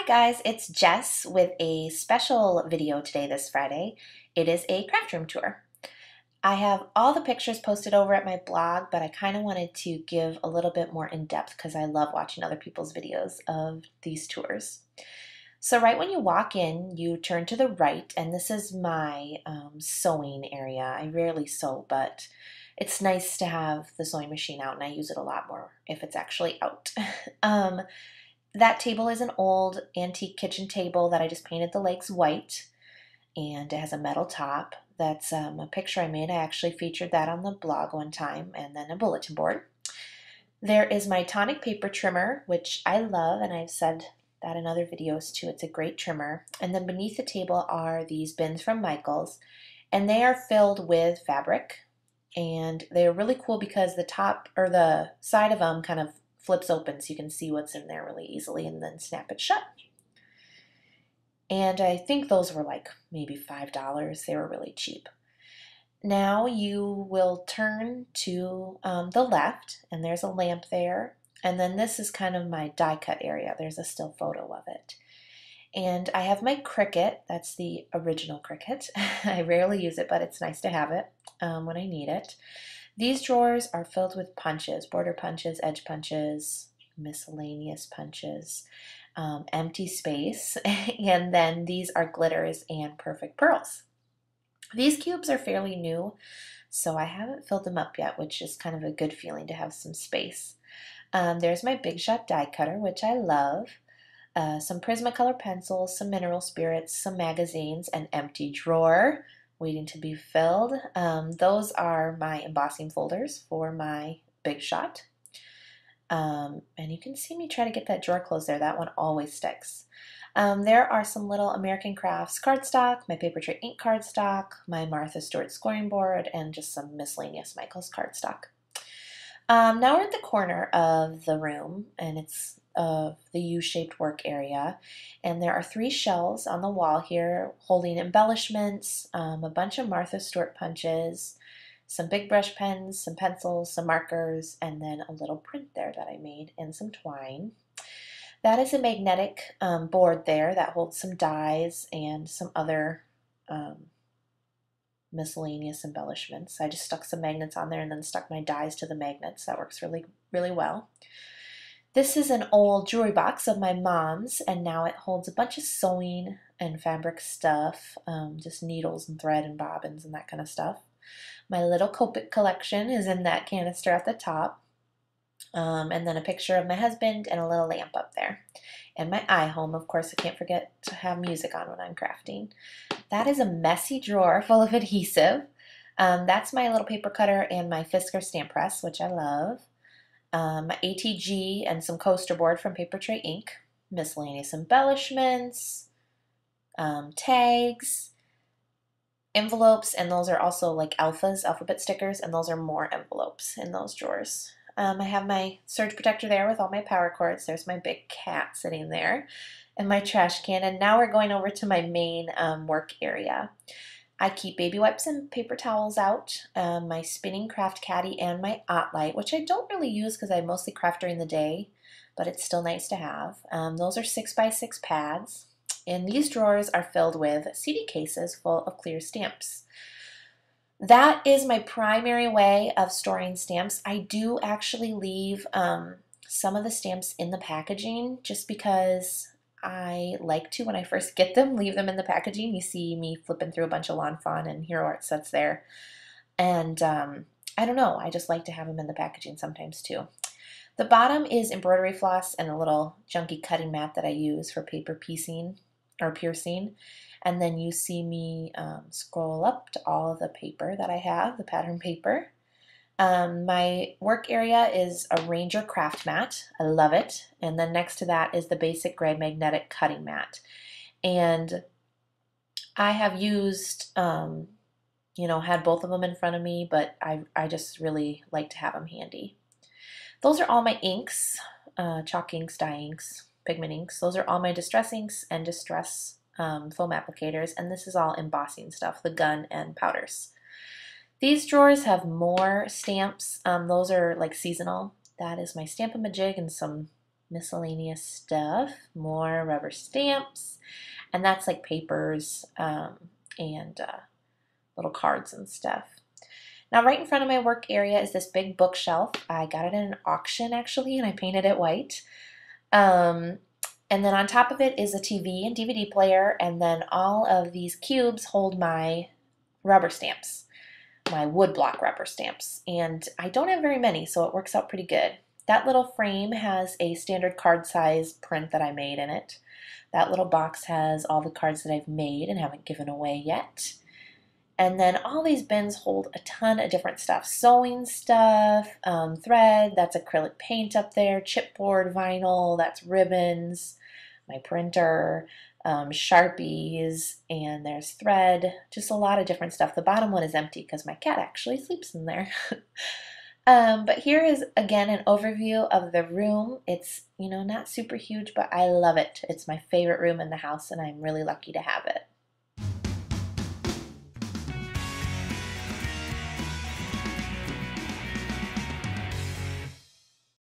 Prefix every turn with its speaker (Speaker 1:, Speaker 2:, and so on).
Speaker 1: Hi guys, it's Jess with a special video today this Friday. It is a craft room tour. I have all the pictures posted over at my blog, but I kind of wanted to give a little bit more in depth because I love watching other people's videos of these tours. So right when you walk in, you turn to the right, and this is my sewing area. I rarely sew, but it's nice to have the sewing machine out, and I use it a lot more if it's actually out. um, that table is an old antique kitchen table that I just painted the legs white, and it has a metal top. That's a picture I made. I actually featured that on the blog one time, and then a bulletin board. There is my tonic paper trimmer, which I love, and I've said that in other videos too. It's a great trimmer. And then beneath the table are these bins from Michaels, and they are filled with fabric. And they're really cool because the top or the side of them kind of flips open so you can see what's in there really easily and then snap it shut. And I think those were like maybe $5. They were really cheap. Now you will turn to the left, and there's a lamp there. And then this is kind of my die cut area. There's a still photo of it. And I have my Cricut. That's the original Cricut. I rarely use it, but it's nice to have it when I need it. These drawers are filled with punches, border punches, edge punches, miscellaneous punches, empty space, and then these are glitters and perfect pearls. These cubes are fairly new, so I haven't filled them up yet, which is kind of a good feeling to have some space. There's my Big Shot die cutter, which I love. Some Prismacolor pencils, some mineral spirits, some magazines, an empty drawer waiting to be filled. Those are my embossing folders for my Big Shot. And you can see me try to get that drawer closed there. That one always sticks. There are some little American Crafts cardstock, my Papertrey ink cardstock, my Martha Stewart scoring board, and just some miscellaneous Michaels cardstock. Now we're at the corner of the room, and it's of the U-shaped work area, and there are 3 shelves on the wall here holding embellishments, a bunch of Martha Stewart punches, some big brush pens, some pencils, some markers, and then a little print there that I made, and some twine. That is a magnetic board there that holds some dies and some other miscellaneous embellishments. I just stuck some magnets on there and then stuck my dies to the magnets. That works really, really well. This is an old jewelry box of my mom's, and now it holds a bunch of sewing and fabric stuff, just needles and thread and bobbins and that kind of stuff. My little Copic collection is in that canister at the top, and then a picture of my husband and a little lamp up there. And my iHome, of course, I can't forget to have music on when I'm crafting. That is a messy drawer full of adhesive. That's my little paper cutter and my Fisker stamp press, which I love. My ATG and some coaster board from Papertrey Ink, miscellaneous embellishments, tags, envelopes, and those are also like alphabet stickers, and those are more envelopes in those drawers. I have my surge protector there with all my power cords. There's my big cat sitting there, and my trash can. And now we're going over to my main work area. I keep baby wipes and paper towels out, my spinning craft caddy, and my OttLite, which I don't really use because I mostly craft during the day, but it's still nice to have. Those are 6x6 pads, and these drawers are filled with CD cases full of clear stamps. That is my primary way of storing stamps. I do actually leave some of the stamps in the packaging just because I like to, when I first get them, leave them in the packaging. You see me flipping through a bunch of Lawn Fawn and Hero Art sets there. And I don't know, I just like to have them in the packaging sometimes too. The bottom is embroidery floss and a little junky cutting mat that I use for paper piecing or piercing. And then you see me scroll up to all of the paper that I have, the pattern paper. My work area is a Ranger craft mat. I love it. And then next to that is the basic gray magnetic cutting mat. And I have used, had both of them in front of me, but I just really like to have them handy. Those are all my inks, chalk inks, dye inks, pigment inks. Those are all my distress inks and distress foam applicators, and this is all embossing stuff, the gun and powders. These drawers have more stamps. Those are like seasonal. That is my Stamp-A-Majig and some miscellaneous stuff, more rubber stamps, and that's like papers and little cards and stuff. Now right in front of my work area is this big bookshelf. I got it in an auction actually, and I painted it white. And then on top of it is a TV and DVD player, and then all of these cubes hold my rubber stamps, my woodblock rubber stamps. And I don't have very many, so it works out pretty good. That little frame has a standard card size print that I made in it. That little box has all the cards that I've made and haven't given away yet. And then all these bins hold a ton of different stuff. Sewing stuff, thread, that's acrylic paint up there, chipboard vinyl, that's ribbons, my printer, Sharpies, and there's thread, just a lot of different stuff. The bottom one is empty because my cat actually sleeps in there. But here is, again, an overview of the room. It's, not super huge, but I love it. It's my favorite room in the house, and I'm really lucky to have it.